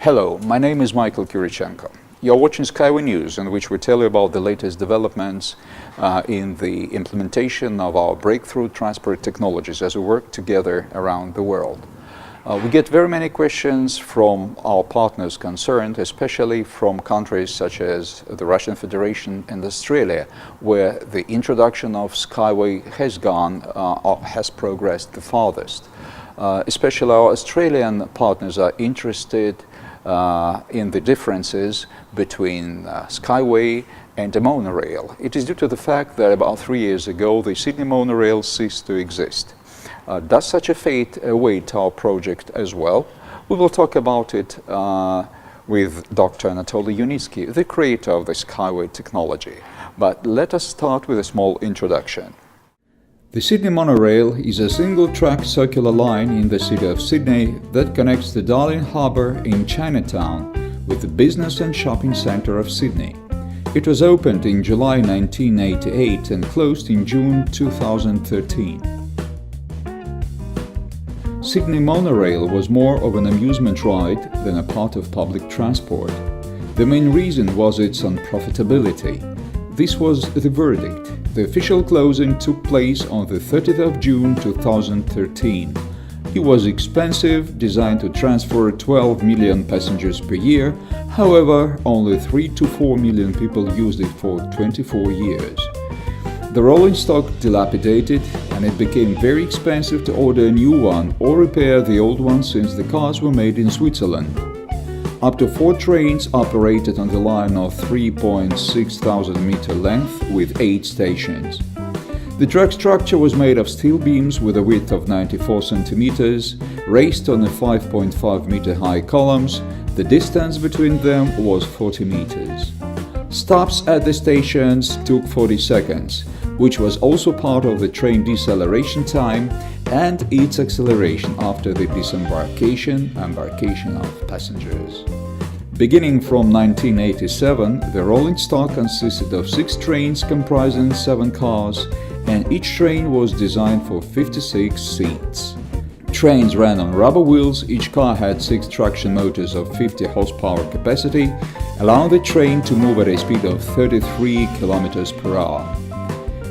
Hello, my name is Michael Kirichenko. You're watching SkyWay News, in which we tell you about the latest developments in the implementation of our breakthrough transport technologies as we work together around the world. We get very many questions from our partners concerned, especially from countries such as the Russian Federation and Australia, where the introduction of SkyWay has progressed the farthest. Especially our Australian partners are interested in the differences between SkyWay and the Monorail. It is due to the fact that about 3 years ago the Sydney Monorail ceased to exist. Does such a fate await our project as well? We will talk about it with Dr. Anatoly Yunitsky, the creator of the SkyWay technology. But let us start with a small introduction. The Sydney Monorail is a single-track circular line in the city of Sydney that connects the Darling Harbour in Chinatown with the business and shopping centre of Sydney. It was opened in July 1988 and closed in June 2013. Sydney Monorail was more of an amusement ride than a part of public transport. The main reason was its unprofitability. This was the verdict. The official closing took place on the 30th of June 2013. It was expensive, designed to transfer 12 million passengers per year. However, only 3 to 4 million people used it for 24 years. The rolling stock dilapidated, and it became very expensive to order a new one or repair the old one since the cars were made in Switzerland. Up to 4 trains operated on the line of 3,600 meter length with 8 stations. The track structure was made of steel beams with a width of 94 centimeters, raised on the 5.5 meter high columns. The distance between them was 40 meters. Stops at the stations took 40 seconds, which was also part of the train deceleration time and its acceleration after the embarkation of passengers. Beginning from 1987, the rolling stock consisted of 6 trains comprising 7 cars, and each train was designed for 56 seats. Trains ran on rubber wheels. Each car had 6 traction motors of 50 horsepower capacity, allowing the train to move at a speed of 33 km per hour.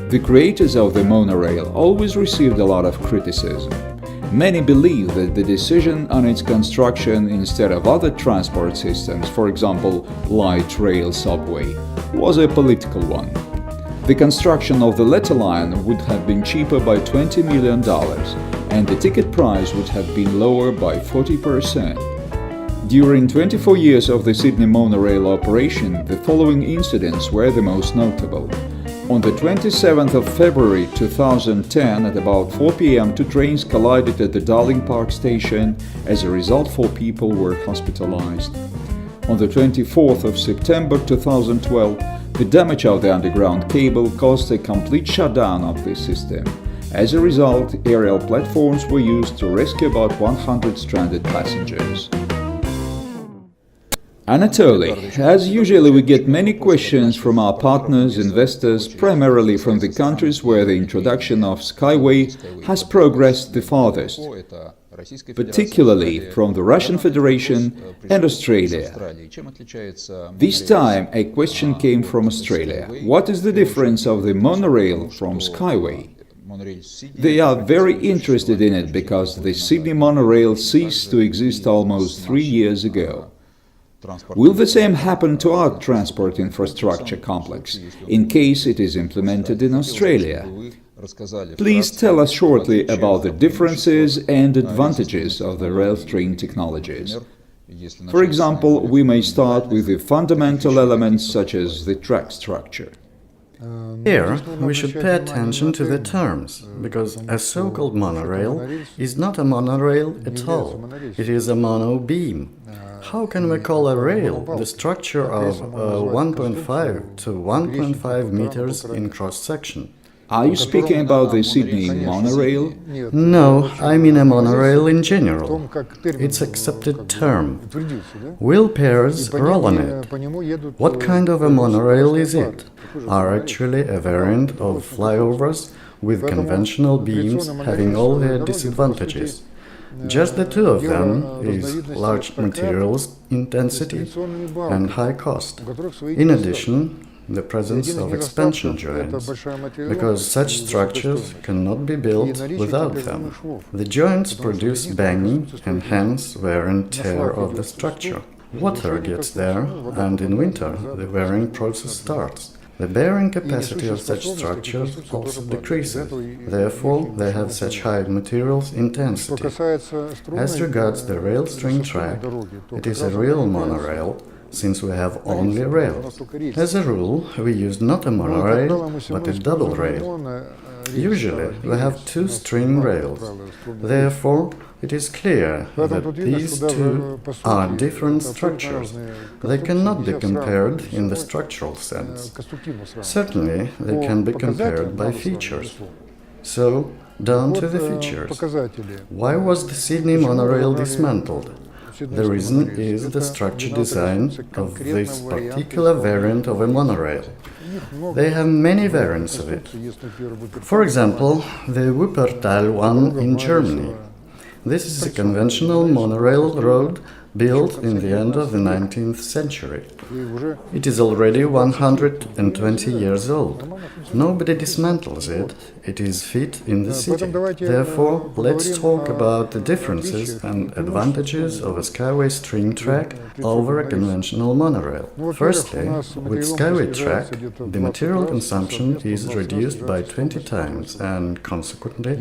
The creators of the monorail always received a lot of criticism. Many believe that the decision on its construction instead of other transport systems, for example, light rail subway, was a political one. The construction of the latter line would have been cheaper by $20 million, and the ticket price would have been lower by 40%. During 24 years of the Sydney Monorail operation, the following incidents were the most notable. On the 27th of February 2010, at about 4 p.m., 2 trains collided at the Darling Park station. As a result, 4 people were hospitalized. On the 24th of September 2012, the damage of the underground cable caused a complete shutdown of the system. As a result, aerial platforms were used to rescue about 100 stranded passengers. Anatoly, as usually we get many questions from our partners, investors, primarily from the countries where the introduction of SkyWay has progressed the farthest, particularly from the Russian Federation and Australia. This time a question came from Australia. What is the difference of the monorail from SkyWay? They are very interested in it because the Sydney monorail ceased to exist almost 3 years ago. Will the same happen to our transport infrastructure complex, in case it is implemented in Australia? Please tell us shortly about the differences and advantages of the rail train technologies. For example, we may start with the fundamental elements such as the track structure. Here, we should pay attention to the terms, because a so-called monorail is not a monorail at all. It is a mono-beam. How can we call a rail the structure of 1.5 to 1.5 meters in cross-section? Are you speaking about the Sydney monorail? No, I mean a monorail in general. It's accepted term. Wheel pairs roll on it. What kind of a monorail is it? Are actually a variant of flyovers with conventional beams having all their disadvantages. Just the two of them is large materials intensity and high cost. In addition, the presence of expansion joints, because such structures cannot be built without them. The joints produce banging and hence wear and tear of the structure. Water gets there, and in winter the wearing process starts. The bearing capacity of such structures also decreases, therefore they have such high materials intensity. As regards the rail string track, it is a real monorail, since we have only rails. As a rule, we use not a monorail, but a double rail. Usually, we have two string rails. Therefore, it is clear that these two are different structures. They cannot be compared in the structural sense. Certainly, they can be compared by features. So, down to the features. Why was the Sydney monorail dismantled? The reason is the structure design of this particular variant of a monorail. They have many variants of it. For example, the Wuppertal one in Germany. This is a conventional monorail road built in the end of the 19th century. It is already 120 years old. Nobody dismantles it. It is fit in the city. Therefore, let's talk about the differences and advantages of a SkyWay string track over a conventional monorail. Firstly, with SkyWay track, the material consumption is reduced by 20 times and, consequently,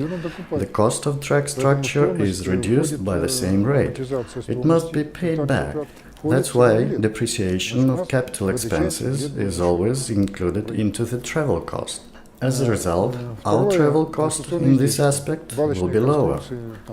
the cost of track structure is reduced by the same rate. It must be paid back. That's why depreciation of capital expenses is always included into the travel cost. As a result, our travel cost in this aspect will be lower.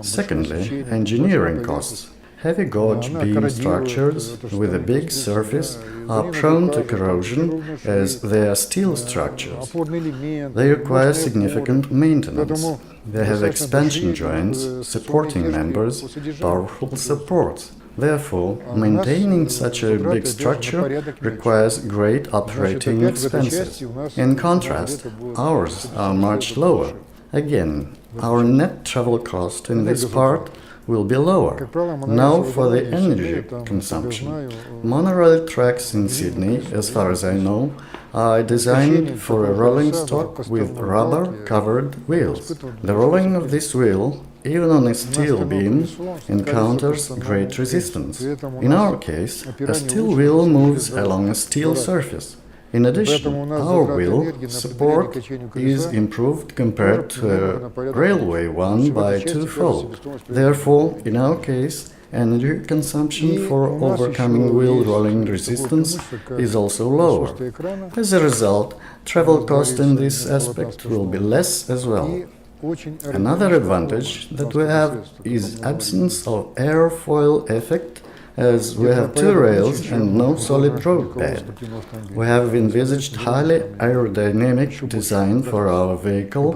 Secondly, engineering costs. Heavy gauge beam structures with a big surface are prone to corrosion as they are steel structures. They require significant maintenance. They have expansion joints, supporting members, powerful supports. Therefore, maintaining such a big structure requires great operating expenses. In contrast, ours are much lower. Again, our net travel cost in this part will be lower. Now for the energy consumption. Monorail tracks in Sydney, as far as I know, are designed for a rolling stock with rubber-covered wheels. The rolling of this wheel, even on a steel beam, encounters great resistance. In our case, a steel wheel moves along a steel surface. In addition, our wheel support is improved compared to a railway one by twofold. Therefore, in our case, energy consumption for overcoming wheel rolling resistance is also lower. As a result, travel cost in this aspect will be less as well. Another advantage that we have is absence of airfoil effect, as we have two rails and no solid road bed. We have envisaged highly aerodynamic design for our vehicle,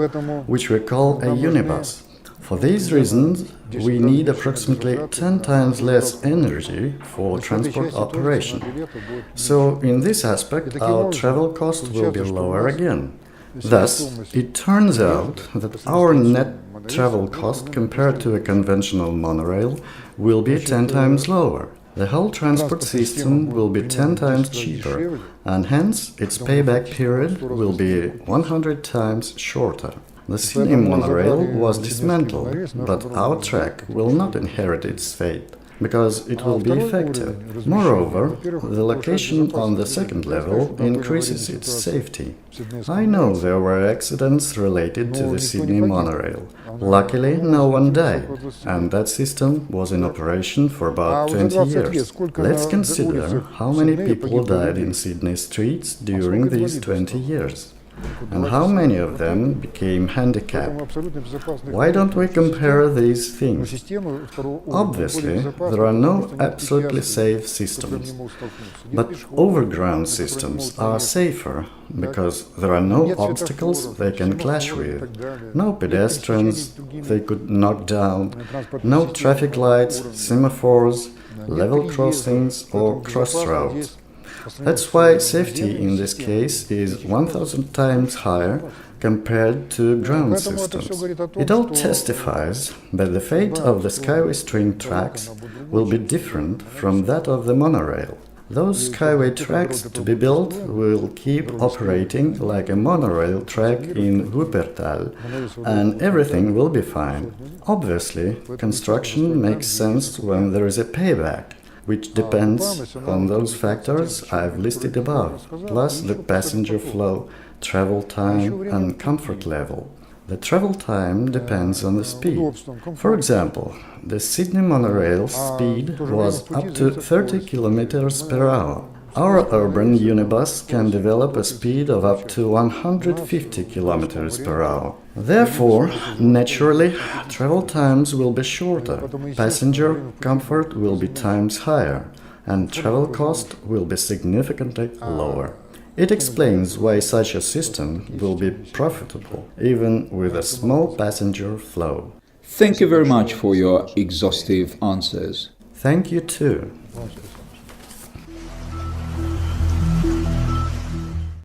which we call a unibus. For these reasons, we need approximately 10 times less energy for transport operation. So, in this aspect, our travel cost will be lower again. Thus, it turns out that our net travel cost compared to a conventional monorail will be 10 times lower. The whole transport system will be 10 times cheaper, and hence its payback period will be 100 times shorter. The Sydney monorail was dismantled, but our track will not inherit its fate, because it will be effective. Moreover, the location on the second level increases its safety. I know there were accidents related to the Sydney monorail. Luckily, no one died, and that system was in operation for about 20 years. Let's consider how many people died in Sydney streets during these 20 years. And how many of them became handicapped? Why don't we compare these things? Obviously, there are no absolutely safe systems, but overground systems are safer because there are no obstacles they can clash with, no pedestrians they could knock down, no traffic lights, semaphores, level crossings or crossroads. That's why safety in this case is 1000 times higher compared to ground systems. It all testifies that the fate of the SkyWay train tracks will be different from that of the monorail. Those SkyWay tracks to be built will keep operating like a monorail track in Wuppertal, and everything will be fine. Obviously, construction makes sense when there is a payback, which depends on those factors I've listed above, plus the passenger flow, travel time and comfort level. The travel time depends on the speed. For example, the Sydney monorail speed was up to 30 km per hour. Our urban unibus can develop a speed of up to 150 km per hour. Therefore, naturally, travel times will be shorter, passenger comfort will be times higher, and travel cost will be significantly lower. It explains why such a system will be profitable, even with a small passenger flow. Thank you very much for your exhaustive answers. Thank you too.